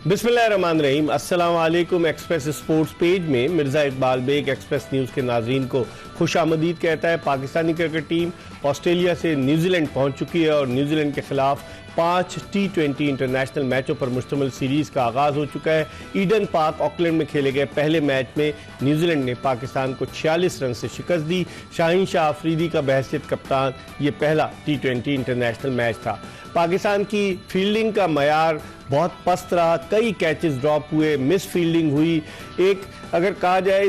बिस्मिल्लाहिर्रहमानिर्रहीम। अस्सलाम वालेकुम। एक्सप्रेस स्पोर्ट्स पेज में मिर्ज़ा इकबाल बेग एक्सप्रेस न्यूज़ के नाज़रीन को खुश आमदीद कहता है। पाकिस्तानी क्रिकेट टीम ऑस्ट्रेलिया से न्यूजीलैंड पहुंच चुकी है और न्यूजीलैंड के खिलाफ 5 T20 इंटरनेशनल मैचों पर मुश्तमिल सीरीज़ का आगाज़ हो चुका है। ईडन पार्क ऑकलैंड में खेले गए पहले मैच में न्यूजीलैंड ने पाकिस्तान को 46 रन से शिकस्त दी। शाहीन शाह अफरीदी का बहैसियत कप्तान ये पहला T20 इंटरनेशनल मैच था। पाकिस्तान की फील्डिंग का मयार बहुत पस्त रहा, कई कैचेस ड्रॉप हुए, मिस फील्डिंग हुई। एक अगर कहा जाए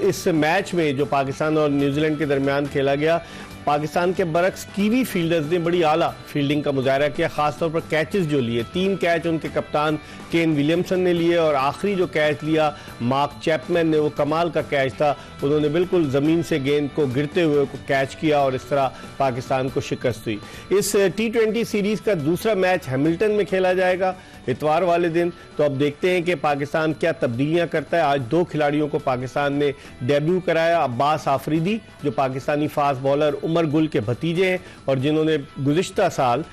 इस मैच में जो पाकिस्तान और न्यूजीलैंड के दरमियान खेला गया, पाकिस्तान के बरक्स कीवी फील्डर्स ने बड़ी आला फील्डिंग का मुजाहरा किया। खासतौर पर कैचेस जो लिए, 3 कैच उनके कप्तान केन विलियमसन ने लिए और आखिरी जो कैच लिया मार्क चैपमैन ने, वो कमाल का कैच था। उन्होंने बिल्कुल ज़मीन से गेंद को गिरते हुए को कैच किया और इस तरह पाकिस्तान को शिकस्त हुई। इस T20 सीरीज़ का दूसरा मैच हैमिल्टन में खेला जाएगा इतवार वाले दिन। तो अब देखते हैं कि पाकिस्तान क्या तब्दीलियां करता है। आज 2 खिलाड़ियों को पाकिस्तान ने डेब्यू कराया। अब्बास आफरीदी जो पाकिस्तानी फास्ट बॉलर उमर गुल के भतीजे हैं और जिन्होंने गुज़िश्ता साल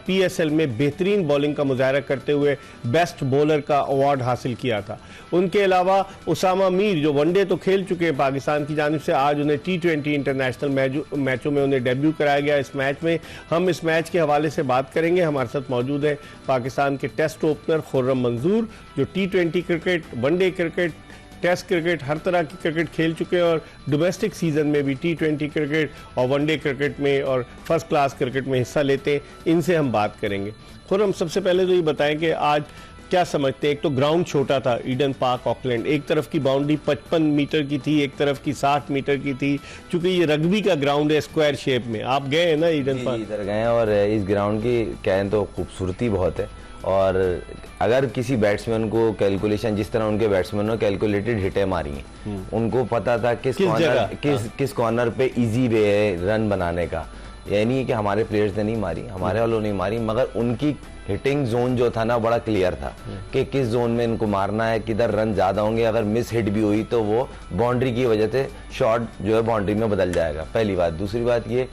PSL में बेहतरीन बॉलिंग का मुजाहरा करते हुए बेस्ट बॉलर का अवार्ड हासिल किया था। उनके अलावा उसामा मीर जो वनडे तो खेल चुके हैं पाकिस्तान की जानिब से, आज उन्हें T20 इंटरनेशनल मैचों में उन्हें डेब्यू कराया गया। इस मैच में हम इस मैच के हवाले से बात करेंगे। हमारे साथ मौजूद है पाकिस्तान के टेस्ट ओपनर खुर्रम मंजूर जो T20 cricket, one day cricket, test cricket, हर तरह की क्रिकेट खेल चुके हैं और डोमेस्टिक सीजन में भी T20 क्रिकेट और वनडे क्रिकेट में और फर्स्ट क्लास क्रिकेट में हिस्सा लेते हैं। इनसे हम बात करेंगे। खुर्रम, सबसे पहले तो ये बताएं कि आज क्या समझते हैं। एक तो ग्राउंड छोटा था ईडन पार्क ऑकलैंड, एक तरफ की बाउंड्री 55 मीटर की थी, एक तरफ की 60 मीटर की थी। चूंकि ये रग्बी का ग्राउंड है स्क्वायर शेप में, आप गए हैं ना ईडन पार्क? इधर गए और इस ग्राउंड की कहें तो खूबसूरती बहुत है। और अगर किसी बैट्समैन को कैलकुलेशन, जिस तरह उनके बैट्समैन ने कैलकुलेटेड हिटें मारी हैं, उनको पता था किस कॉर्नर पे इजी वे है रन बनाने का। ये नहीं कि हमारे प्लेयर्स ने नहीं मारी, हमारे वालों ने नहीं मारी, मगर उनकी हिटिंग जोन जो था ना बड़ा क्लियर था कि किस जोन में इनको मारना है, किधर रन ज्यादा होंगे। अगर मिस हिट भी हुई तो वो बाउंड्री की वजह से शॉट जो है बाउंड्री में बदल जाएगा। पहली बात। दूसरी बात ये,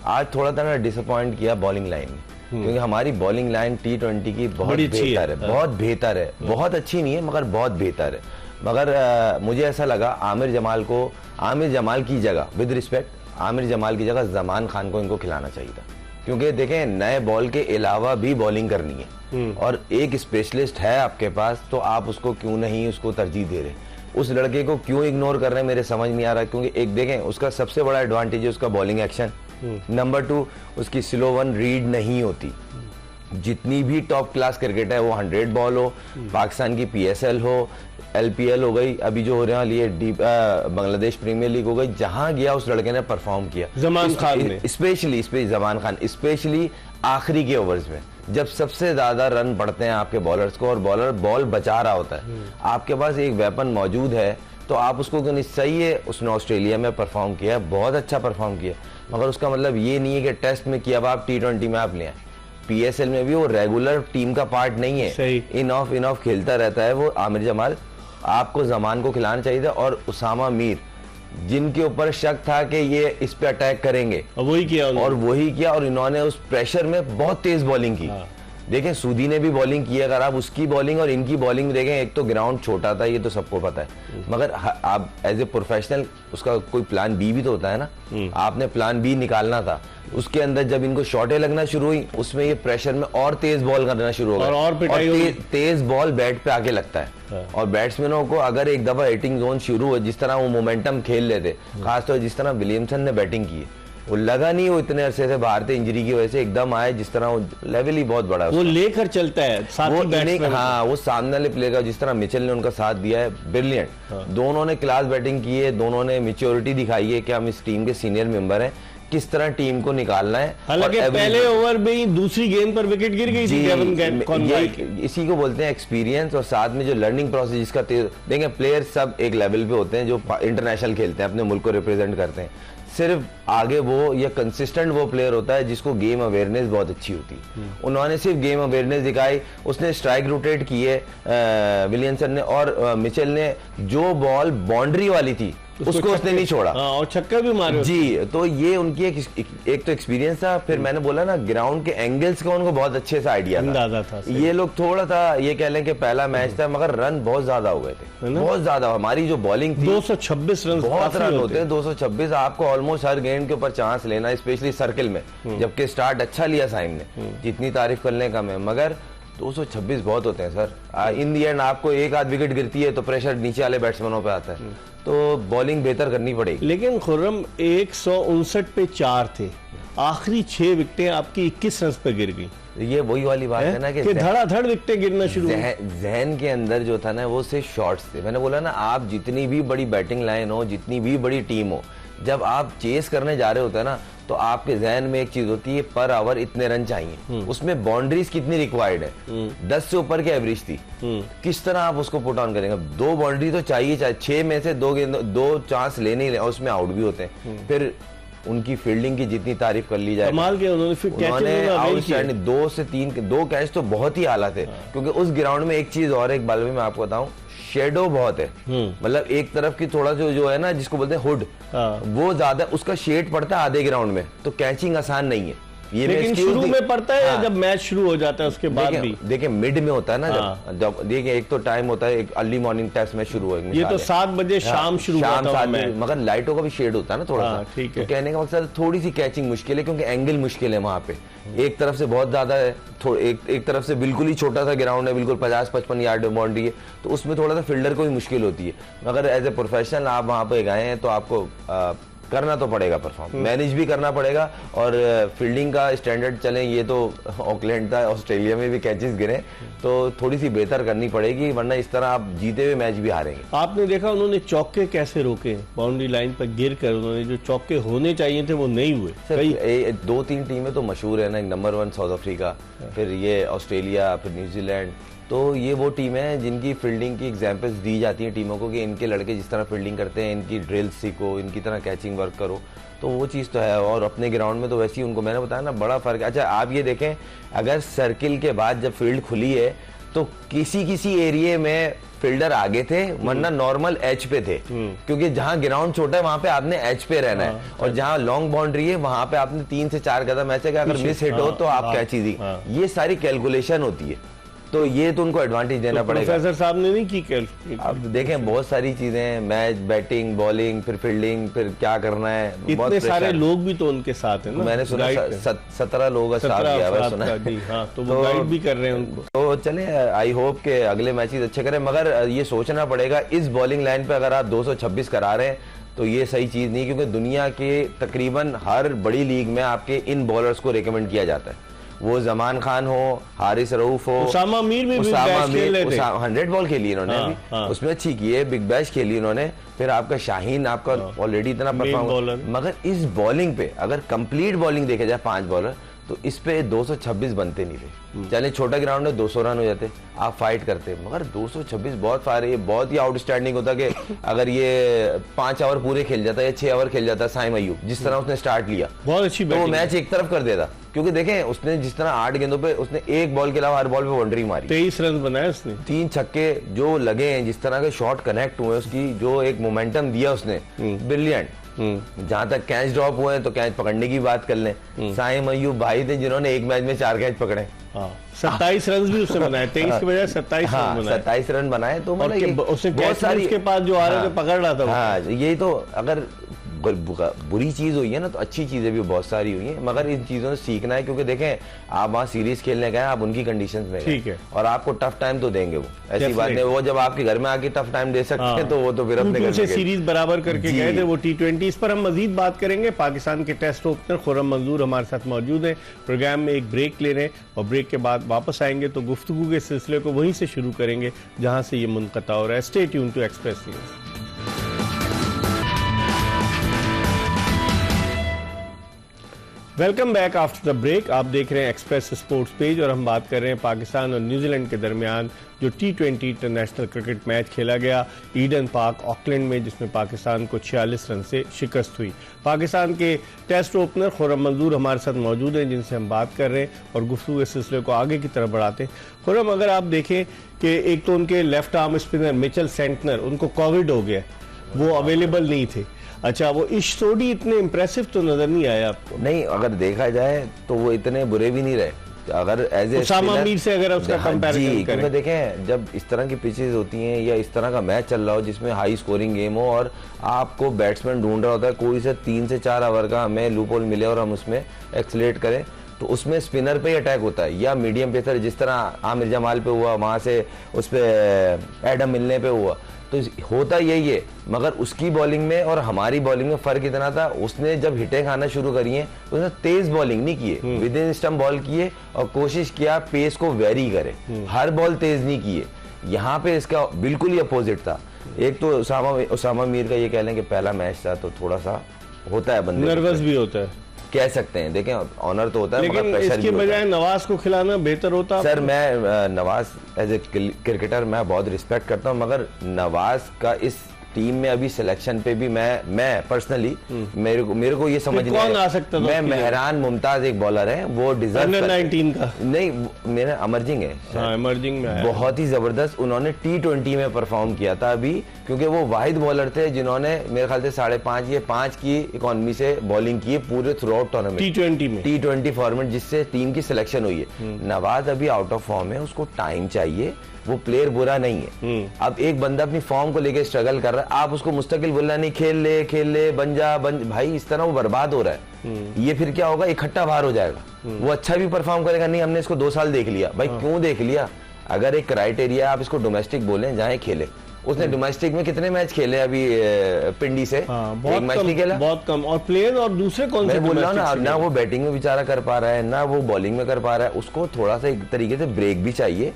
आज थोड़ा सा ना डिसअपॉइंट किया बॉलिंग लाइन में, क्योंकि हमारी बॉलिंग लाइन T20 की बहुत बेहतर है, बहुत बेहतर है, बहुत अच्छी नहीं है मगर बहुत बेहतर है। मगर मुझे ऐसा लगा आमिर जमाल की जगह, विद रिस्पेक्ट, आमिर जमाल की जगह जमान खान को इनको खिलाना चाहिए था। क्योंकि देखें, नए बॉल के अलावा भी बॉलिंग करनी है और एक स्पेशलिस्ट है आपके पास, तो आप उसको क्यों नहीं उसको तरजीह दे रहे, उस लड़के को क्यों इग्नोर कर रहे हैं, मेरे समझ नहीं आ रहा। क्योंकि एक देखें, उसका सबसे बड़ा एडवांटेज है उसका बॉलिंग एक्शन। नंबर 2, उसकी स्लो वन रीड नहीं होती। जितनी भी टॉप क्लास क्रिकेट है, वो 100 बॉल हो, पाकिस्तान की PSL हो, LPL हो गई, अभी जो हो रहा है बांग्लादेश प्रीमियर लीग हो गई, जहां गया उस लड़के ने परफॉर्म किया। जमान खान ने स्पेशली जमान खान स्पेशली आखिरी के ओवर्स में, जब सबसे ज्यादा रन पड़ते हैं आपके बॉलर्स को और बॉलर बॉल बचा रहा होता है, आपके पास एक वेपन मौजूद है, तो आप उसको क्यों नहीं। सही है, उसने ऑस्ट्रेलिया में परफॉर्म किया, बहुत अच्छा परफॉर्म किया, मगर उसका मतलब ये नहीं है कि टेस्ट में किया आप T20 में आप ले आए। PSL में भी वो रेगुलर टीम का पार्ट नहीं है, इन ऑफ खेलता रहता है वो आमिर जमाल। आपको जमान को खिलाना चाहिए था। और उसामा मीर, जिनके ऊपर शक था कि ये इस पे अटैक करेंगे, वही किया और इन्होंने उस प्रेशर में बहुत तेज बॉलिंग की। देखें, सूदी ने भी बॉलिंग की, अगर आप उसकी बॉलिंग और इनकी बॉलिंग देखें, एक तो ग्राउंड छोटा था, ये तो सबको पता है, मगर आप एज ए प्रोफेशनल उसका कोई प्लान B भी तो होता है ना, आपने प्लान B निकालना था। उसके अंदर जब इनको शॉटें लगना शुरू हुई, उसमें ये प्रेशर में और तेज बॉल करना शुरू हो गया और तेज बॉल बैट पे आके लगता है। और बैट्समैनों को अगर एक दफा हिटिंग जोन शुरू हो, जिस तरह वो मोमेंटम खेल लेते, खासतौर जिस तरह विलियमसन ने बैटिंग की, वो लगा नहीं वो इतने अरसे से बाहर थे इंजरी की वजह से, एकदम आए, जिस तरह वो लेवल ही बहुत बड़ा है, वो लेकर चलता है वो सामने वाले प्लेयर का, जिस तरह मिचेल ने उनका साथ दिया है, ब्रिलियंट। दोनों ने क्लास बैटिंग की है, दोनों ने मैच्योरिटी दिखाई है कि हम इस टीम के सीनियर मेंबर हैं, किस तरह टीम को निकालना है। हालांकि पहले ओवर में ही दूसरी गेंद पर विकेट गिर गई थी। इसी को बोलते हैं एक्सपीरियंस और साथ में जो लर्निंग प्रोसेस जिसका देखें, प्लेयर सब एक लेवल पे होते हैं जो इंटरनेशनल खेलते हैं, अपने मुल्क को रिप्रेजेंट करते हैं। सिर्फ आगे वो या कंसिस्टेंट वो प्लेयर होता है जिसको गेम अवेयरनेस बहुत अच्छी होती है। उन्होंने सिर्फ गेम अवेयरनेस दिखाई, उसने स्ट्राइक रोटेट किए विलियमसन ने, और मिचेल ने जो बॉल बाउंड्री वाली थी उसको उसने नहीं छोड़ा। और छक्का भी मारे जी। तो ये उनकी एक तो एक्सपीरियंस था, फिर मैंने बोला ना ग्राउंड के एंगल्स का उनको बहुत अच्छे से आइडिया था। ये लोग थोड़ा सा ये कह लें कि पहला मैच था, मगर रन बहुत ज्यादा हो गए थे, बहुत ज्यादा। हमारी जो बॉलिंग थी 226 रन, बहुत रन होते हैं 226। आपको ऑलमोस्ट हर गेंद के ऊपर चांस लेना, स्पेशली सर्किल में, जबकि स्टार्ट अच्छा लिया साइम ने, जितनी तारीफ करने का मैं, मगर 226 बहुत होते हैं सर। इन दी एंड आपको एक आध विकेट गिरती है तो प्रेशर नीचे वाले बैट्समैनों पे आता है, तो बॉलिंग बेहतर करनी पड़ेगी। लेकिन खुर्रम 159 पे 4 थे, आखिरी 6 विकेटें आपकी 21 रन पे गिर गई। ये वही वाली बात है ना कि धड़ाधड़ विकेटें गिरना शुरू। जहन के अंदर जो था ना वो सिर्फ शॉट्स थे। मैंने बोला ना, आप जितनी भी बड़ी बैटिंग लाइन हो, जितनी भी बड़ी टीम हो, जब आप चेस करने जा रहे होते हैं ना, तो आपके जहन में एक चीज होती है, पर ओवर इतने रन चाहिए, उसमें बाउंड्रीज कितनी रिक्वायर्ड है, 10 से ऊपर की एवरेज थी, किस तरह आप उसको पुट ऑन करेंगे। 2 बाउंड्री तो चाहिए, 6 में से 2 चांस लेने ही ले, और उसमें आउट भी होते हैं। फिर उनकी फील्डिंग की जितनी तारीफ कर ली जाए, कमाल के उन्होंने आउटस्टैंडिंग 2 से 3 2 कैच तो बहुत ही आला थे। क्योंकि उस ग्राउंड में एक चीज और, एक बाल में मैं आपको बताऊं, शेडो बहुत है। मतलब एक तरफ की थोड़ा जो है ना, जिसको बोलते हैं हुड, वो ज्यादा, उसका शेड पड़ता है आधे ग्राउंड में, तो कैचिंग आसान नहीं है। ये लेकिन शुरू में पड़ता है, जब मैच शुरू हो जाता है उसके बाद भी देखिए मिड में होता है ना, जब देखिए एक तो टाइम होता है, एक अर्ली मॉर्निंग टेस्ट में शुरू होगा, ये तो 7 बजे शाम शुरू होता है, मगर लाइटों का भी शेड होता है ना थोड़ा सा, ठीक है। तो कहने का मकसद थोड़ी सी कैचिंग मुश्किल है, क्योंकि एंगल मुश्किल है वहां पे। एक तरफ से बहुत ज्यादा है, एक तरफ से बिल्कुल ही छोटा सा ग्राउंड है, बिल्कुल 50-55 यार्ड बाउंड्री है, तो उसमें थोड़ा सा फील्डर को भी मुश्किल होती है। मगर एज ए प्रोफेशनल आप वहां पे गए हैं, तो आपको करना तो पड़ेगा, परफॉर्म मैनेज भी करना पड़ेगा, और फील्डिंग का स्टैंडर्ड चले, ये तो ऑकलैंड था, ऑस्ट्रेलिया में भी कैचेस गिरे, तो थोड़ी सी बेहतर करनी पड़ेगी, वरना इस तरह आप जीते हुए मैच भी हारेंगे। आपने देखा उन्होंने चौके कैसे रोके, बाउंड्री लाइन पर गिर कर उन्होंने जो चौके होने चाहिए थे वो नहीं हुए। सर 2-3 टीमें तो मशहूर है ना, नंबर 1 साउथ अफ्रीका, फिर ये ऑस्ट्रेलिया, फिर न्यूजीलैंड, तो ये वो टीम है जिनकी फील्डिंग की एग्जांपल्स दी जाती हैं टीमों को कि इनके लड़के जिस तरह फील्डिंग करते हैं, इनकी ड्रिल्स सीखो, इनकी तरह कैचिंग वर्क करो, तो वो चीज़ तो है। और अपने ग्राउंड में तो वैसे ही उनको मैंने बताया ना, बड़ा फर्क है। अच्छा आप ये देखें, अगर सर्किल के बाद जब फील्ड खुली है, तो किसी एरिया में फील्डर आगे थे, वरना नॉर्मल एच पे थे, क्योंकि जहां ग्राउंड छोटा है वहां पे आपने एच पे रहना है, और जहां लॉन्ग बाउंड्री है वहां पे आपने 3 से 4 कदम ऐसे कि अगर मिस हिट हो तो आप कैच ही दी। ये सारी कैलकुलेशन होती है, तो ये तो उनको एडवांटेज देना पड़ेगा। प्रोफेसर साहब ने नहीं की कैलकुलेशन। अब देखें बहुत सारी चीजें हैं, मैच, बैटिंग, बॉलिंग, फिर फील्डिंग, फिर क्या करना है, इतने सारे लोग भी तो उनके साथ हैं ना। मैंने सुना 17 लोगों का स्टाफ गया हुआ सुना, तो वो गाइड भी कर रहे हैं उनको। तो चले, आई होप के अगले मैचेस अच्छे करें, मगर ये सोचना पड़ेगा इस बॉलिंग लाइन पे अगर आप 226 करा रहे हैं तो ये सही चीज नहीं, क्योंकि दुनिया के तकरीबन हर बड़ी लीग में आपके इन बॉलर्स को रिकमेंड किया जाता है। वो जमान खान हो, हारिस रऊफ हो, उसामा मीर भी 100 बॉल खेली इन्होंने, उसमें अच्छी की है, बिग बैश खेली इन्होंने। फिर आपका शाहीन, आपका ऑलरेडी इतना परफॉर्म, मगर इस बॉलिंग पे अगर कंप्लीट बॉलिंग देखे जाए 5 बॉलर, तो इस पे 226 बनते नहीं थे। चले छोटा ग्राउंड है 200 रन हो जाते, आप फाइट करते, मगर 226 बहुत फारे, बहुत ही आउटस्टैंडिंग होता कि अगर ये 5 ओवर पूरे खेल जाता या 6 ओवर खेल जाता साइम अय्यूब, जिस तरह उसने स्टार्ट लिया, बहुत अच्छी तो वो मैच एक तरफ कर देता। क्योंकि देखें उसने जिस तरह 8 गेंदों पे उसने एक बॉल के अलावा हर बॉल पे बाउंड्री मारी, 23 रन बनाए उसने, 3 छक्के जो लगे हैं, जिस तरह के शॉट कनेक्ट हुए, उसकी जो एक मोमेंटम दिया उसने, ब्रिलियंट। जहां तक कैच ड्रॉप हुए तो कैच पकड़ने की बात कर लें, साइम अय्यूब भाई थे जिन्होंने एक मैच में 4 कैच पकड़े, 27 रन भी उसने बनाए, 23 के बजाय 27 रन बनाए, 27 रन बनाए। तो मतलब उसने बहुत सारी उसके पास जो आ रहे थे पकड़ रहा था। हाँ, यही तो, अगर बुरी चीज हुई है ना, तो अच्छी चीजें भी बहुत सारी हुई हैं, मगर इन चीजों से सीखना है, क्योंकि देखें आप वहाँ सीरीज खेलने गए, आप उनकी कंडीशंस में ठीक है, और आपको टफ टाइम तो देंगे, वो ऐसी बात नहीं, वो जब आपके घर में आके टफ टाइम दे सकते हैं, तो वो तो फिर अपने घर में सीरीज बराबर करके गए थे वो T20। इस पर हम मजीद बात करेंगे। पाकिस्तान के टेस्ट ओपनर खुर्रम मंजूर हमारे साथ मौजूद हैं। प्रोग्राम में एक ब्रेक ले रहे हैं, और ब्रेक के बाद वापस आएंगे तो गुफ्तगू के सिलसिले को वहीं से शुरू करेंगे जहां से ये मुनक़ता हो रहा है। Stay tune to Express News. Welcome back after the break. आप देख रहे हैं एक्सप्रेस स्पोर्ट्स पेज, और हम बात कर रहे हैं पाकिस्तान और न्यूजीलैंड के दरमियान जो T20 इंटरनेशनल क्रिकेट मैच खेला गया ईडन पार्क ऑकलैंड में, जिसमें पाकिस्तान को 46 रन से शिकस्त हुई। पाकिस्तान के टेस्ट ओपनर खुर्रम मंजूर हमारे साथ मौजूद हैं, जिनसे हम बात कर रहे हैं और गुफ्तगू के सिलसिले को आगे की तरफ बढ़ाते हैं। खुर्रम, अगर आप देखें कि एक तो उनके left arm spinner Mitchell Santner, उनको कोविड हो गया, वो अवेलेबल नहीं थे। अच्छा, वो इश सोडी इतने इम्प्रेसिव तो नजर नहीं आया आपको? नहीं, अगर देखा जाए तो वो इतने बुरे भी नहीं रहे अगर एज ए उसामा मीर से अगर उसका कंपैरिजन करें। क्योंकि देखें, जब इस तरह की पिचेस होती हैं या इस तरह का मैच चल रहा हो जिसमें हाई स्कोरिंग गेम हो और आपको बैट्समैन ढूंढ रहा होता है कोई से 3 से 4 ओवर का हमें लूप होल मिले और हम उसमें एक्सलेट करें, तो उसमें स्पिनर पे ही अटैक होता है या मीडियम पेसर, जिस तरह आमिर जमाल पे हुआ, वहां से उस पे एडम मिलने पे हुआ, तो होता यही है। मगर उसकी बॉलिंग में और हमारी बॉलिंग में फर्क इतना था, उसने जब हिटें खाना शुरू करी हैं तो उसने तेज बॉलिंग नहीं किए, विद इन स्टंप बॉल किए और कोशिश किया पेस को वेरी करे, हर बॉल तेज नहीं किए। यहाँ पे इसका बिल्कुल ही अपोजिट था। एक तो उसामा मीर का ये कह लें कि पहला मैच था तो थोड़ा सा होता है, बंदे नर्वस भी होता है, कह सकते हैं। देखें, ऑनर तो होता है, लेकिन मगर प्रेशर इसके बजाय नवाज को खिलाना बेहतर होता। सर, मैं नवाज एज ए क्रिकेटर मैं बहुत रिस्पेक्ट करता हूं, मगर नवाज का इस टीम में अभी सिलेक्शन पे भी मैं पर्सनली मेरे को ये समझ नहीं आ सकता। मैं मेहरान मुमताज एक बॉलर है, वो डिजर्व अंडर 19 का नहीं, मेरा अमर्जिंग है। हाँ, अमर्जिंग में बहुत ही जबरदस्त उन्होंने T20 में परफॉर्म किया था अभी, क्योंकि वो वाहिद बॉलर थे जिन्होंने मेरे ख्याल से 5.5 या 5 की इकोनॉमी से बॉलिंग की पूरे through out tournament T20 format, जिससे टीम की सिलेक्शन हुई है। नवाज अभी आउट ऑफ फॉर्म है, उसको टाइम चाहिए, वो प्लेयर बुरा नहीं है। अब एक बंदा अपनी फॉर्म को लेके स्ट्रगल कर रहा है, आप उसको मुस्तकिल बोलना नहीं खेल ले बन जा भाई, इस तरह वो बर्बाद हो रहा है। ये फिर क्या होगा, इकट्ठा बाहर हो जाएगा। वो अच्छा भी परफॉर्म करेगा, नहीं हमने इसको 2 साल देख लिया भाई, क्यों देख लिया? अगर एक क्राइटेरिया आप इसको डोमेस्टिक बोले, जहाँ खेले, उसने डोमेस्टिक में कितने मैच खेले अभी पिंडी से? एक मैच नहीं खेला, बहुत कम। और प्लेयर और दूसरे कौन से बोल रहा हूँ ना वो बैटिंग में बेचारा कर पा रहा है, ना वो बॉलिंग में कर पा रहा है, उसको थोड़ा सा एक तरीके से ब्रेक भी चाहिए।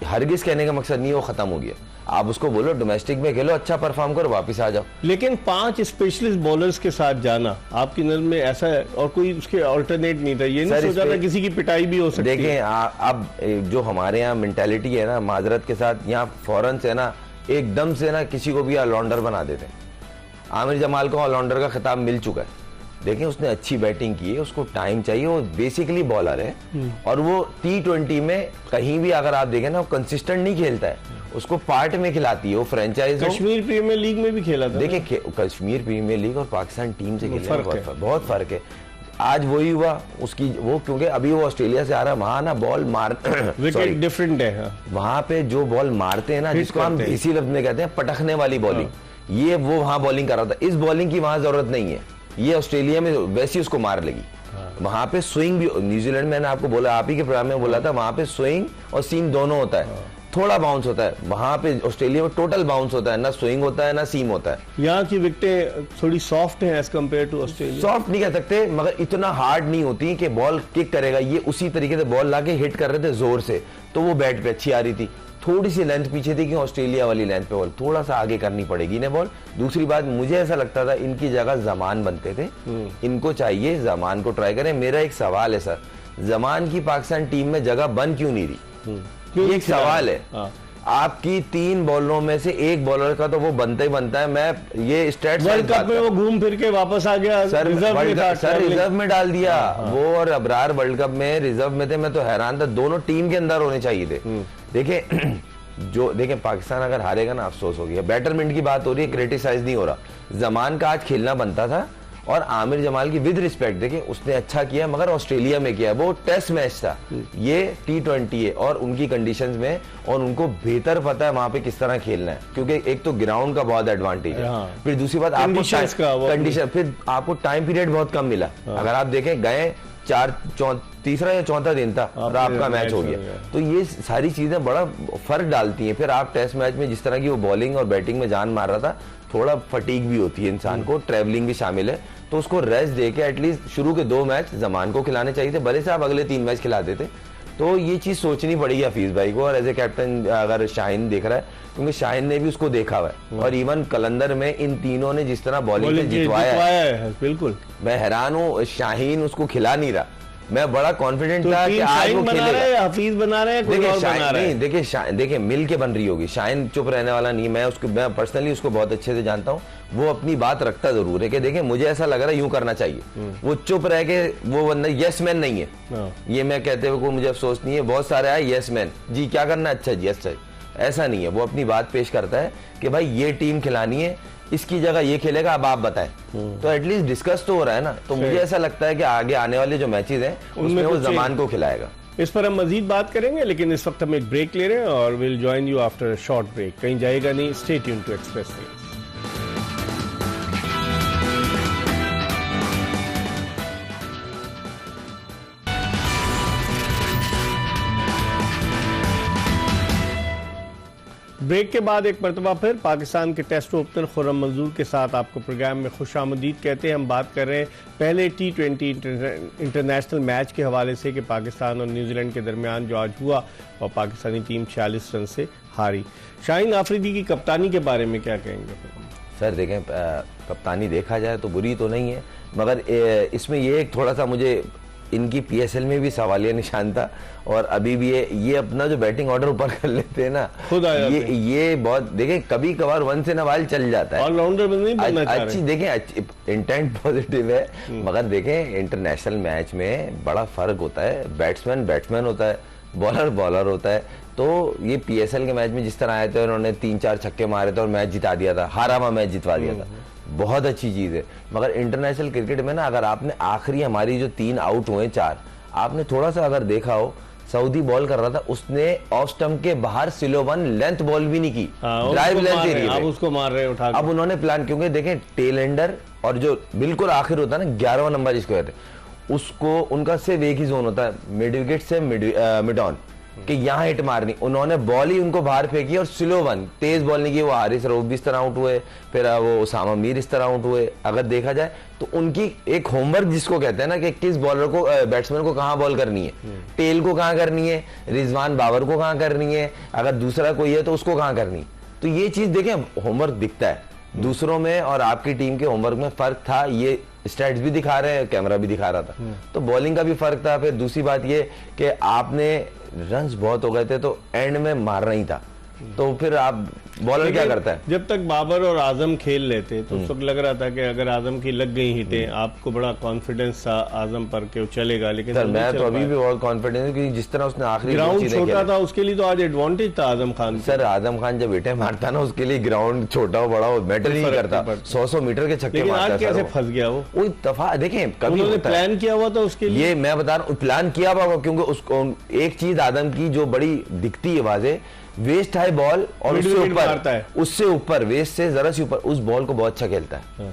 हरगिज कहने का मकसद नहीं, वो खत्म हो गया। आप उसको बोलो डोमेस्टिक में खेलो, अच्छा परफॉर्म करो, वापस आ जाओ। लेकिन 5 स्पेशलिस्ट बॉलर्स के साथ जाना आपकी नजर में ऐसा है, और कोई उसके अल्टरनेट नहीं था? ये नहीं सोचा था किसी की पिटाई भी हो सकती है? देखें, अब जो हमारे यहाँ मेंटालिटी है ना, माजरत के साथ, यहाँ फौरन से ना एकदम से ना किसी को भी ऑलराउंडर बना देते हैं। आमिर जमाल को ऑलराउंडर का खिताब मिल चुका है। देखें, उसने अच्छी बैटिंग की है, उसको टाइम चाहिए, वो बेसिकली बॉलर है और वो T20 में कहीं भी अगर आप देखें ना, वो कंसिस्टेंट नहीं खेलता है, उसको पार्ट में खिलाती है वो फ्रेंचाइज। कश्मीर प्रीमियर लीग में भी खेला था। देखिए, कश्मीर प्रीमियर लीग और पाकिस्तान टीम से खेलने बहुत फर्क है। आज वही हुआ उसकी, वो क्योंकि अभी वो ऑस्ट्रेलिया से आ रहा है, वहां ना बॉल मार विकेट डिफरेंट है। हाँ। वहां पे जो बॉल मारते हैं ना, जिसको हम इसी लफ्ज में कहते हैं पटखने वाली बॉलिंग, ये वो वहां बॉलिंग कर रहा था। इस बॉलिंग की वहां जरूरत नहीं है, ये ऑस्ट्रेलिया में वैसी उसको मार लेगी। वहां पे स्विंग भी, न्यूजीलैंड मैंने आपको बोला, आप ही के प्रोग्राम में बोला था, वहां पे स्विंग और सीम दोनों होता है। थोड़ा बाउंस होता है, वहां पे ऑस्ट्रेलिया में टोटल बाउंस होता है, ना स्विंग होता है ना सीम होता है। यहाँ की विकेटें थोड़ी सॉफ्ट हैं as compare to Australia. Soft नहीं कह सकते, मगर इतना हार्ड नहीं होती कि बॉल किक करेगा। ये उसी तरीके से बॉल लाके हिट कर रहे थे जोर से, तो वो बैट पे अच्छी आ रही थी। थोड़ी सी लेंथ पीछे थी कि ऑस्ट्रेलिया वाली लेंथ पे बॉल थोड़ा सा आगे करनी पड़ेगी इन्हें बॉल। दूसरी बात, मुझे ऐसा लगता था इनकी जगह जमान बनते थे, इनको चाहिए जमान को ट्राई करें। मेरा एक सवाल है सर, जमान की पाकिस्तान टीम में जगह बन क्यों नहीं रही? ये एक सवाल है। आपकी 3 बॉलरों में से एक बॉलर का तो वो बनता ही बनता है। मैं ये स्टैट्स वर्ल्ड कप में वो घूम फिर के वापस आ गया, सर रिजर्व में डाल दिया। वो और अबरार वर्ल्ड कप में रिजर्व में थे, मैं तो हैरान था। दोनों टीम के अंदर होने चाहिए थे। देखिए, जो देखें पाकिस्तान अगर हारेगा ना, अफसोस हो गया। बैटरमेंट की बात हो रही है, क्रिटिसाइज नहीं हो रहा। जमान का आज खेलना बनता था, और आमिर जमाल की विद रिस्पेक्ट देखिए उसने अच्छा किया, मगर ऑस्ट्रेलिया में किया, वो टेस्ट मैच था, ये T20 है और उनकी कंडीशंस में, और उनको बेहतर पता है वहां पे किस तरह खेलना है, क्योंकि एक तो ग्राउंड का बहुत एडवांटेज है। फिर दूसरी बात, आपको कंडीशन, फिर आपको टाइम पीरियड बहुत कम मिला। अगर आप देखें, गए तीसरा या चौथा दिन था और आपका मैच हो गया, तो ये सारी चीजें बड़ा फर्क डालती हैं। फिर आप टेस्ट मैच में जिस तरह की वो बॉलिंग और बैटिंग में जान मार रहा था, थोड़ा फटीग भी होती है इंसान को, ट्रैवलिंग भी शामिल है, तो उसको रेस्ट देके एटलीस्ट शुरू के 2 मैच जमान को खिलाने चाहिए थे, भले से आप अगले 3 मैच खिला देते। तो ये चीज सोचनी पड़ेगी हफीज भाई को, और एज ए कैप्टन अगर शाहीन देख रहा है, क्योंकि शाहीन ने भी उसको देखा हुआ है, और इवन कलंदर में इन तीनों ने जिस तरह बॉलिंग जितवाया है, बिल्कुल मैं हैरान हूँ। शाहीन उसको खिला नहीं रहा, मैं बड़ा कॉन्फिडेंट था कि आज वो खेलेगा। हफीज बना रहे हैं, कोई और बना रहा है। देखिए मिल के बन रही होगी। शाहीन चुप रहने वाला नहीं, मैं पर्सनली उसको बहुत अच्छे से जानता हूँ। वो अपनी बात रखता जरूर है कि देखिए मुझे ऐसा लग रहा है यूं करना चाहिए। वो चुप रह के, वो बंदा यस मैन नहीं है। ये मैं कहते हुए मुझे अफसोस नहीं है, बहुत सारे आए यस मैन जी, क्या करना, अच्छा जी, अच्छा, ऐसा नहीं है। वो अपनी बात पेश करता है कि भाई ये टीम खिलानी है, इसकी जगह ये खेलेगा, अब आप बताएं। तो एटलीस्ट डिस्कस तो हो रहा है ना। तो मुझे ऐसा लगता है कि आगे आने वाले जो मैचेस हैं उसमें वो जमान को खिलाएगा। इस पर हम मजीद बात करेंगे, लेकिन इस वक्त हम एक ब्रेक ले रहे हैं और will join you after a short break. कहीं जाएगा नहीं, stay tuned to Express News. Break के बाद एक मरतबा फिर पाकिस्तान के टेस्ट ओपनर खुर्रम मंजूर के साथ आपको प्रोग्राम में खुशामदीद कहते हैं। हम बात कर रहे हैं पहले T20 इंटरनेशनल मैच के हवाले से कि पाकिस्तान और न्यूजीलैंड के दरमियान जो आज हुआ और पाकिस्तानी टीम 46 रन से हारी। शाहीन आफरीदी की कप्तानी के बारे में क्या कहेंगे? सर देखें, कप्तानी देखा जाए तो बुरी तो नहीं है, मगर इसमें ये एक थोड़ा सा मुझे इनकी PSL में भी सवालिया निशान था। और अभी भी ये अपना जो बैटिंग ऑर्डर ऊपर कर लेते हैं ना, खुद आ जाते हैं। ये बहुत देखें, कभी कभार वंस इन अ व्हाइल चल जाता है। ऑलराउंडर नहीं बनना चाह रहे। अच्छी देखें, इंटेंट पॉजिटिव है, मगर देखें इंटरनेशनल मैच में बड़ा फर्क होता है। बैट्समैन होता है, बॉलर होता है। तो ये PSL के मैच में जिस तरह आए थे, उन्होंने 3-4 छक्के मारे थे और मैच जिता दिया था, हारा हुआ मैच जितवा दिया था, बहुत अच्छी चीज है। मगर इंटरनेशनल क्रिकेट में ना, अगर आपने आखिरी हमारी जो 3 आउट हुए 4, आपने थोड़ा सा अगर देखा हो, सऊदी बॉल कर रहा था, उसने ऑफ स्टंप के बाहर स्लो वन लेंथ बॉल भी नहीं की, ड्राइव लेंथ एरिया में उसको मार रहे उठा। अब उन्होंने प्लान, क्योंकि देखें टेल एंडर और जो बिल्कुल आखिर होता है ना 11वां नंबर जिसको कहते हैं, उसको उनका सिर्फ एक ही जोन होता है, मिड विकेट से मिड ऑन, कि यहाँ हिट मारनी। उन्होंने बॉल ही उनको बाहर फेंकी और स्लो वन, तेज बॉल नहीं की। वो हारिस रऊफ भी इस तरह आउट हुए, फिर वो उसामा मीर इस तरह आउट हुए। अगर देखा जाए तो उनकी एक होमवर्क जिसको कहते हैं ना, कि किस बॉलर को, बैट्समैन को कहाँ बॉल करनी है, टेल को कहाँ करनी है, रिजवान बाबर को कहाँ करनी है, अगर दूसरा कोई है तो उसको कहाँ करनी है। तो ये चीज देखें, होमवर्क दिखता है दूसरों में और आपकी टीम के होमवर्क में फर्क था। ये स्टैट्स भी दिखा रहे हैं, कैमरा भी दिखा रहा था, तो बॉलिंग का भी फर्क था। फिर दूसरी बात ये कि आपने रन्स बहुत हो गए थे, तो एंड में मारना ही था। तो फिर आप बॉलर क्या करता है? जब तक बाबर और आजम खेल लेते तो उस वक्त लग रहा था कि अगर आजम की लग गई हिटें, आपको बड़ा कॉन्फिडेंस था आजम पर कि वो चलेगा। लेकिन सर मैं तो अभी भी बहुत कॉन्फिडेंस हूं, क्योंकि जिस तरह उसने आखिरी ग्राउंड छोटा था, उसके लिए तो आज एडवांटेज था आजम खान। सर आजम खान जब हिटें मारता ना, उसके लिए ग्राउंड छोटा हो बड़ा हो मैटर नहीं करता, 100 मीटर के छक्के मारता। आज कैसे फंस गया वो दफा देखें, कभी उन्होंने प्लान किया हुआ था उसके लिए। ये मैं बता रहा हूँ, प्लान किया हुआ, क्योंकि उसको एक चीज आदम की जो बड़ी दिखती है वाजे, वेस्ट हाई बॉल और उससे ऊपर वेस्ट से जरा सी ऊपर उस बॉल को बहुत अच्छा खेलता है।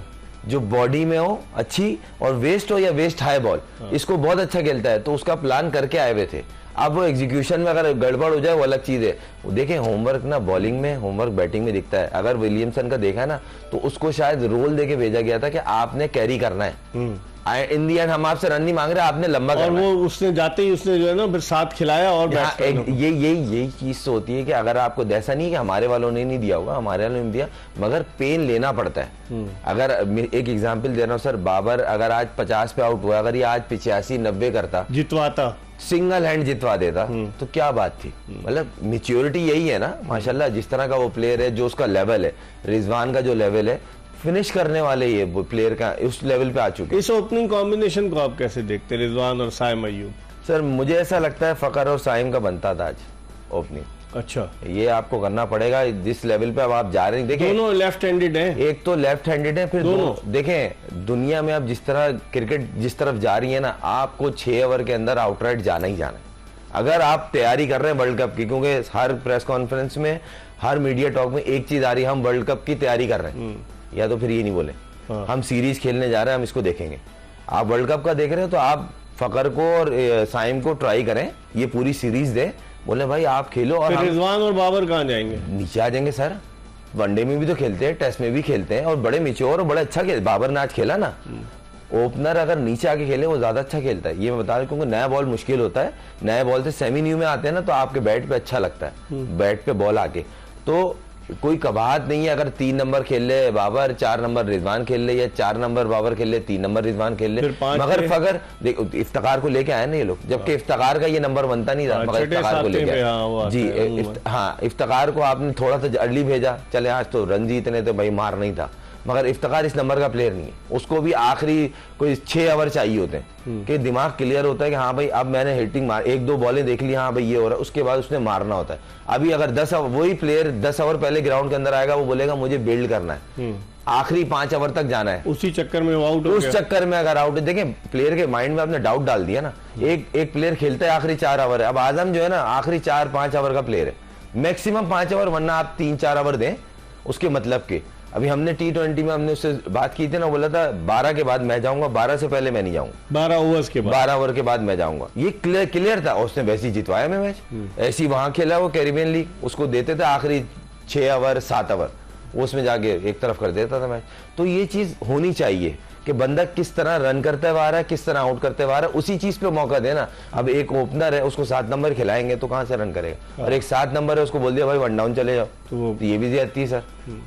जो बॉडी में हो अच्छी और वेस्ट हो या वेस्ट हाई बॉल, इसको बहुत अच्छा खेलता है। तो उसका प्लान करके आए हुए थे। अब वो एग्जीक्यूशन में अगर गड़बड़ हो जाए वो अलग चीज है। देखें होमवर्क ना बॉलिंग में, होमवर्क बैटिंग में दिखता है। अगर विलियमसन का देखा है ना, तो उसको शायद रोल देके भेजा गया था कि आपने कैरी करना है। इन दी एंड हम आपसे रन नहीं मांग रहे, आपने लंबा करना है। और वो उसने जाते ही उसने जो है ना फिर साथ खिलाया। और यही चीज तो होती है कि अगर आपको, ऐसा नहीं है कि हमारे वालों ने नहीं दिया होगा, हमारे वालों ने दिया, मगर पेन लेना पड़ता है। अगर एक एग्जांपल दे रहा हूँ सर, बाबर अगर आज 50 पे आउट हुआ, अगर ये आज 85-90 करता, जितवाता, सिंगल हैंड जितवा देता, तो क्या बात थी। मतलब मैच्योरिटी यही है ना माशाल्लाह, जिस तरह का वो प्लेयर है, जो उसका लेवल है, रिजवान का जो लेवल है, फिनिश करने वाले ये प्लेयर का उस लेवल पे आ चुके। इस ओपनिंग कॉम्बिनेशन को आप कैसे देखते, रिजवान और साइम अय्यूब? सर मुझे ऐसा लगता है फकर और साइम का बनता था आज ओपनिंग। अच्छा, ये आपको करना पड़ेगा जिस लेवल पे अब आप जा रहे हैं। देखें दोनों लेफ्ट हैंडेड हैं, एक तो लेफ्ट हैंडेड है, फिर दोनों देखें दुनिया में अब जिस तरह क्रिकेट जिस तरफ जा रही है ना, आपको 6 ओवर के अंदर आउटराइट जाना ही जाना है। अगर आप तैयारी कर रहे हैं वर्ल्ड कप की, क्योंकि हर प्रेस कॉन्फ्रेंस में, हर मीडिया टॉक में एक चीज आ रही है, हम वर्ल्ड कप की तैयारी कर रहे हैं, या तो फिर ये नहीं बोले हम सीरीज खेलने जा रहे हैं, हम इसको देखेंगे। आप वर्ल्ड कप का देख रहे हो तो आप फकर को और साइम को ट्राई करें, ये पूरी सीरीज दे, बोले भाई आप खेलो। और रिजवान और बाबर कहाँ जाएंगे? नीचे आ जाएंगे सर। वनडे में भी तो खेलते हैं, टेस्ट में भी खेलते हैं, और बड़े मिच्योर और बड़ा अच्छा खेल। बाबर ने आज खेला ना, ओपनर अगर नीचे आके खेले वो ज्यादा अच्छा खेलता है। ये मैं बता रहा हूँ, क्योंकि नया बॉल मुश्किल होता है। नए बॉल से सेमी न्यू में आते हैं ना, तो आपके बैट पे अच्छा लगता है, बैट पे बॉल आके। तो कोई कबाहत नहीं है अगर 3 नंबर खेल ले बाबर, 4 नंबर रिजवान खेल ले, या 4 नंबर बाबर खेल ले, 3 नंबर रिजवान खेल ले। मगर फकर देखो इफ्तिखार को लेके आए ना ये लोग, जबकि इफ्तिखार का ये नंबर बनता नहीं था, मगर इफ्तिखार को लेके आए जी। हाँ, इफ्तिखार को आपने थोड़ा सा अर्ली भेजा, चले आज तो रन जीतने थे भाई, मार नहीं था, मगर इफ्तिखार इस नंबर का प्लेयर नहीं है। उसको भी आखिरी कोई 6 ओवर चाहिए होते हैं कि दिमाग क्लियर होता है कि हाँ भाई अब मैंने हिटिंग मार, 1-2 बॉलें देख ली, हाँ भाई ये हो रहा है, उसके बाद उसने मारना होता है। अभी अगर 10 वही प्लेयर 10 ओवर पहले ग्राउंड के अंदर आएगा, वो बोलेगा मुझे बिल्ड करना है, आखिरी 5 ओवर तक जाना है, उसी चक्कर में आउट हो गया। उस चक्कर में अगर आउट, देखें प्लेयर के माइंड में आपने डाउट डाल दिया ना। एक प्लेयर खेलता है आखिरी 4 ओवर है। अब आजम जो है ना आखिरी 4-5 ओवर का प्लेयर है, मैक्सिमम 5 ओवर, वरना आप 3-4 ओवर दें उसके मतलब के। अभी हमने T20 में हमने उससे बात की थी ना, बोला था 12 के बाद मैं जाऊंगा, 12 से पहले मैं नहीं जाऊंगा, 12 ओवर्स के बाद, 12 ओवर के बाद मैं जाऊंगा। ये क्लियर था, उसने वैसे ही जितवाया मैं मैच। ऐसी वहां खेला वो कैरिबियन लीग, उसको देते थे आखिरी 6 ओवर 7 ओवर, उसमें जाके एक तरफ कर देता था मैच। तो ये चीज होनी चाहिए कि बंदा किस तरह रन करते हुआ आ रहा है, किस तरह आउट करते हुआ आ रहा है, उसी चीज पे मौका देना। अब एक ओपनर है, उसको 7 नंबर खिलाएंगे तो कहां से रन करेगा, और एक 7 नंबर है, उसको बोल दिया भाई 1 डाउन चले जाओ, तो ये भी ज्यादती है सर।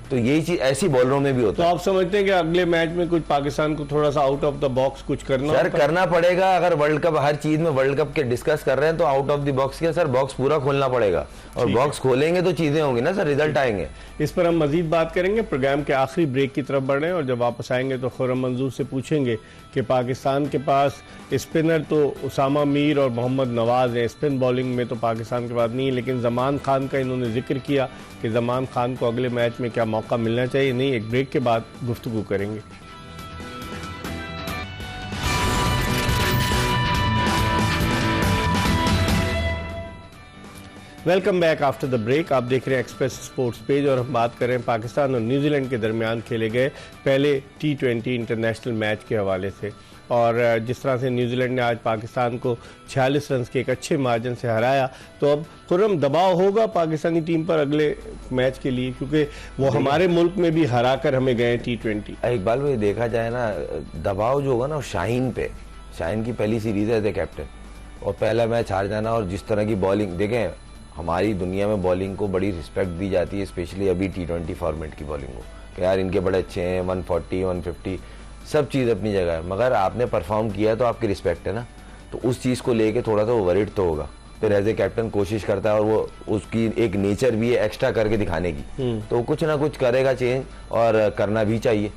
तो यही चीज ऐसी बॉलरों में भी होता है। तो आप समझते हैं कि अगले मैच में कुछ पाकिस्तान को थोड़ा सा आउट ऑफ द बॉक्स कुछ करना सर करना पड़ेगा। अगर वर्ल्ड कप, हर चीज में वर्ल्ड कप के डिस्कस कर रहे हैं तो आउट ऑफ द बॉक्स क्या सर, बॉक्स पूरा खोलना पड़ेगा, और बॉक्स खोलेंगे तो चीजें होंगी ना सर, रिजल्ट आएंगे। इस पर हम मजीद बात करेंगे। प्रोग्राम के आखिरी ब्रेक की तरफ बढ़ रहे हैं, और जब वापस आएंगे तो खुर्रम मंजूर से पूछेंगे कि पाकिस्तान के पास स्पिनर तो उसामा मीर और मोहम्मद नवाज हैं, स्पिन बॉलिंग में तो पाकिस्तान के पास नहीं है, लेकिन जमान खान का इन्होंने जिक्र किया कि जमान खान को अगले मैच में क्या मौका मिलना चाहिए। नहीं, एक ब्रेक के बाद गुफ्तगू करेंगे। Welcome back after the break. आप देख रहे हैं एक्सप्रेस स्पोर्ट्स पेज, और हम बात कर रहे हैं पाकिस्तान और न्यूजीलैंड के दरमियान खेले गए पहले T20 इंटरनेशनल मैच के हवाले से। और जिस तरह से न्यूजीलैंड ने आज पाकिस्तान को 46 रन के एक अच्छे मार्जिन से हराया, तो अब खुर्रम दबाव होगा पाकिस्तानी टीम पर अगले मैच के लिए, क्योंकि वो हमारे मुल्क में भी हरा कर हमें गए T20। इकबाल भाई देखा जाए ना, दबाव जो होगा ना शाहीन पे, शाहीन की पहली सीरीज है एज ए कैप्टन, और पहला मैच हार जाना, और जिस तरह की बॉलिंग देखें, हमारी दुनिया में बॉलिंग को बड़ी रिस्पेक्ट दी जाती है, स्पेशली अभी T20 फॉर्मेट की बॉलिंग को, कि यार इनके बड़े अच्छे हैं, 140 150 सब चीज़ अपनी जगह है, मगर आपने परफॉर्म किया तो आपकी रिस्पेक्ट है ना। तो उस चीज़ को लेके थोड़ा सा वो वरीड तो होगा, फिर एज ए कैप्टन कोशिश करता है, और वो उसकी एक नेचर भी है एक्स्ट्रा करके दिखाने की, तो कुछ ना कुछ करेगा चेंज, और करना भी चाहिए।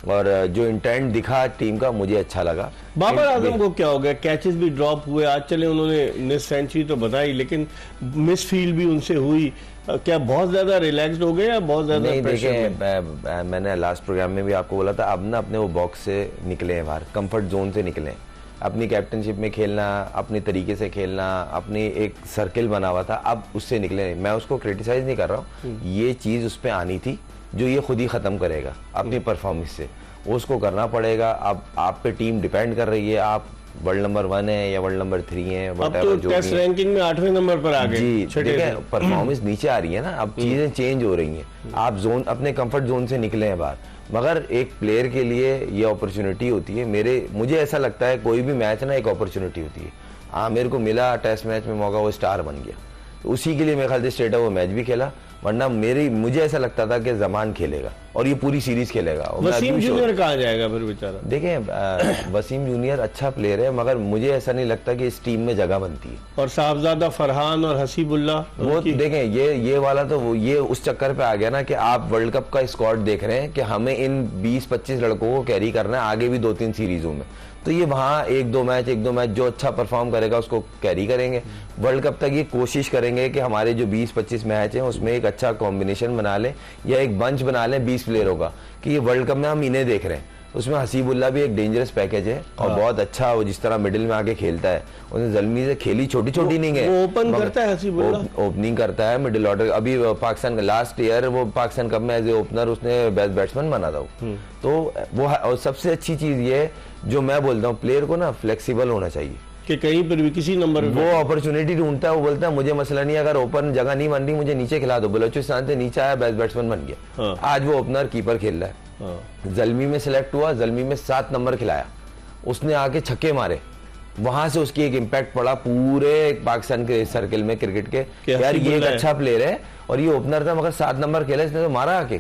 और जो इंटेंट दिखा टीम का मुझे अच्छा लगा। बाबर आजम को क्या हो गया, कैचेस भी ड्रॉप हुए आज, चले उन्होंने मिस सेंचुरी तो बताई, लेकिन मिस फील्ड भी उनसे हुई, क्या बहुत ज्यादा रिलैक्स्ड हो गए या बहुत ज्यादा? नहीं देखें, मैंने लास्ट प्रोग्राम में भी आपको बोला था, अब ना अपने वो बॉक्स से निकले हैं बाहर, कंफर्ट जोन से निकले, अपनी कैप्टनशिप में खेलना, अपने तरीके से खेलना, अपनी एक सर्किल बना हुआ था, अब उससे निकले। मैं उसको क्रिटिसाइज नहीं कर रहा हूँ, ये चीज़ उस पर आनी थी जो ये खुद ही ख़त्म करेगा अपनी परफॉर्मेंस से, उसको करना पड़ेगा। अब आप पे टीम डिपेंड कर रही है, आप वर्ल्ड नंबर 1 है या वर्ल्ड नंबर 3 है, अब तो टेस्ट रैंकिंग में 8वें नंबर पर आ गए जी। देखें परफॉर्मेंस नीचे आ रही है ना, अब चीजें चेंज हो रही हैं, आप जोन, अपने कंफर्ट जोन से निकले हैं बाहर। मगर एक प्लेयर के लिए ये अपॉर्चुनिटी होती है, मुझे ऐसा लगता है कोई भी मैच ना एक अपॉर्चुनिटी होती है। हाँ, मेरे को मिला टेस्ट मैच में मौका, वो स्टार बन गया, तो उसी के लिए मेरे ख्याल से स्ट्रेट वो मैच भी खेला, वरना मुझे ऐसा लगता था कि जमान खेलेगा और ये पूरी सीरीज खेलेगा। वसीम जूनियर कहाँ जाएगा फिर बेचारा? देखें वसीम जूनियर अच्छा प्लेयर है, मगर मुझे ऐसा नहीं लगता कि इस टीम में जगह बनती है। और साहबजादा फरहान और हसीबुल्ला, वो देखें ये वाला तो ये उस चक्कर पे आ गया ना कि आप वर्ल्ड कप का स्क्वाड देख रहे हैं कि हमें इन 20-25 लड़कों को कैरी करना है आगे भी 2-3 सीरीजों में, तो ये वहाँ एक दो मैच जो अच्छा परफॉर्म करेगा उसको कैरी करेंगे। वर्ल्ड कप तक ये कोशिश करेंगे कि हमारे जो 20-25 मैच हैं उसमें एक अच्छा कॉम्बिनेशन बना लें, या एक बंच बना लें 20 प्लेयरों का, कि ये वर्ल्ड कप में हम इन्हें देख रहे हैं। उसमें हसीबुल्ला भी एक डेंजरस पैकेज है, और बहुत अच्छा वो जिस तरह मिडिल में आके खेलता है, उसने जल्मी से खेली, छोटी नहीं है, वो ओपन करता है हसीबुल्ला, ओपनिंग करता है मिडिल ऑर्डर। अभी पाकिस्तान का लास्ट ईयर वो पाकिस्तान कप में एज ए ओपनर उसने बेस्ट बैट्समैन बना था। तो वो, और सबसे अच्छी चीज ये जो मैं बोलता हूँ, प्लेयर को ना फ्लेक्सिबल होना चाहिए कि कहीं पर भी किसी नंबर वो अपॉर्चुनिटी ढूंढता है, वो बोलता है मुझे मसला नहीं, अगर ओपन जगह नहीं बन रही मुझे नीचे खिला दो, बलोचिस्तान से नीचे आया बेस्ट बैट्समैन बन गया। आज वो ओपनर कीपर खेल रहा है, जल्मी में सिलेक्ट हुआ, जल्मी में 7 नंबर खिलाया, उसने आके छक्के मारे, वहां से उसकी एक इम्पैक्ट पड़ा पूरे पाकिस्तान के सर्किल में क्रिकेट के, यार ये एक अच्छा प्लेयर है, और ये ओपनर था मगर 7 नंबर खेला, इसने तो मारा आके,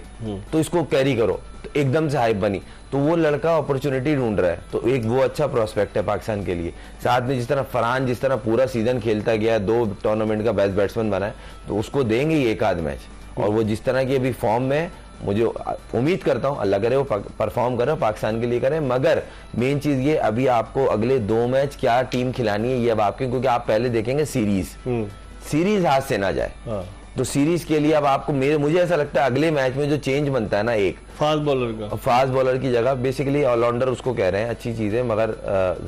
तो इसको कैरी करो, तो एकदम से हाइप बनी। तो वो लड़का अपॉर्चुनिटी ढूंढ रहा है, तो एक वो अच्छा प्रोस्पेक्ट है पाकिस्तान के लिए। साथ में जिस तरह फरहान जिस तरह पूरा सीजन खेलता गया, 2 टूर्नामेंट का बेस्ट बैट्समैन बना है, तो उसको देंगे एक आध मैच, और वो जिस तरह की अभी फॉर्म में, मुझे उम्मीद करता हूँ अल्लाह करे वो परफॉर्म करे, पाकिस्तान के लिए करे। मगर मेन चीज ये, अभी आपको अगले 2 मैच क्या टीम खिलानी है ये अब आपके, क्योंकि आप पहले देखेंगे सीरीज हाथ से ना जाए। तो सीरीज के लिए अब आपको मुझे ऐसा लगता है अगले मैच में जो चेंज बनता है ना, एक फास्ट बॉलर की जगह बेसिकली ऑलराउंडर उसको कह रहे हैं, अच्छी चीज है, मगर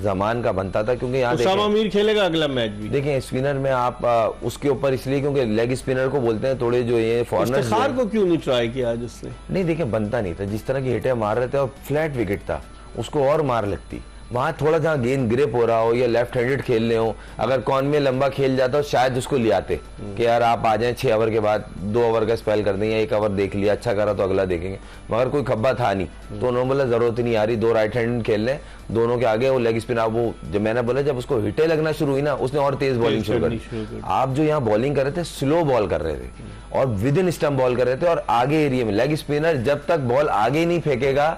जमान का बनता था, क्योंकि यहाँ उसामा मीर खेलेगा अगला मैच भी। देखें स्पिनर में आप उसके ऊपर इसलिए क्योंकि लेग स्पिनर को बोलते हैं थोड़े जो ये फॉरनर को क्यों नहीं ट्राई किया आज उसने? नहीं देखें बनता नहीं था, जिस तरह की हिटें मार रहे थे और फ्लैट विकेट था, उसको और मार लगती। वहां थोड़ा जहाँ गेंद ग्रिप हो रहा हो या लेफ्ट हैंडेड खेल रहे हो, अगर कौन में लंबा खेल जाता हो शायद उसको ले आते कि यार आप आ जाएं 6 ओवर के बाद 2 ओवर का स्पेल कर दें या 1 ओवर देख लिया, अच्छा करा तो अगला देखेंगे। मगर कोई खब्बा था नहीं, तो उन्होंने बोला जरूरत ही नहीं आ रही, 2 राइट हैंडेड खेल लें, दोनों के आगे वो लेग स्पिन। वो जब मैंने बोला जब उसको हिटें लगना शुरू हुई ना, उसने और तेज बॉलिंग शुरू कर। आप जो यहाँ बॉलिंग कर रहे थे स्लो बॉल कर रहे थे और विद इन स्टंप बॉल कर रहे थे, और आगे एरिया में लेग स्पिनर जब तक बॉल आगे नहीं फेंकेगा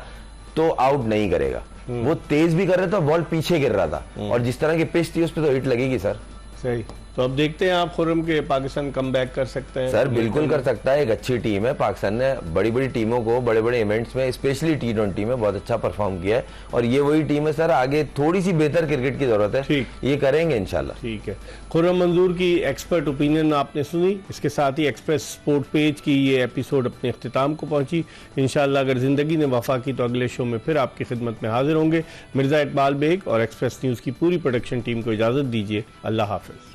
तो आउट नहीं करेगा। वो तेज भी कर रहे थे और बॉल पीछे गिर रहा था, और जिस तरह की पिच थी उस पर तो हिट लगेगी सर। सही। तो अब देखते हैं आप खुर्रम के पाकिस्तान कम बैक कर सकते हैं? सर बिल्कुल कर सकता है, एक अच्छी टीम है पाकिस्तान ने, बड़ी बड़ी टीमों को बड़े बड़े इवेंट्स में स्पेशली T20 में बहुत अच्छा परफॉर्म किया है, और ये वही टीम है सर, आगे थोड़ी सी बेहतर क्रिकेट की जरूरत है, ये करेंगे इंशाल्लाह। ठीक है, खुर्रम मंजूर की एक्सपर्ट ओपिनियन आपने सुनी। इसके साथ ही एक्सप्रेस स्पोर्ट पेज की ये एपिसोड अपने अख्तिताम को पहुंची। इंशाल्लाह अगर जिंदगी ने वफा की तो अगले शो में फिर आपकी खिदमत में हाजिर होंगे। मिर्जा इकबाल बेग और एक्सप्रेस न्यूज़ की पूरी प्रोडक्शन टीम को इजाज़त दीजिए। अल्लाह हाफिज।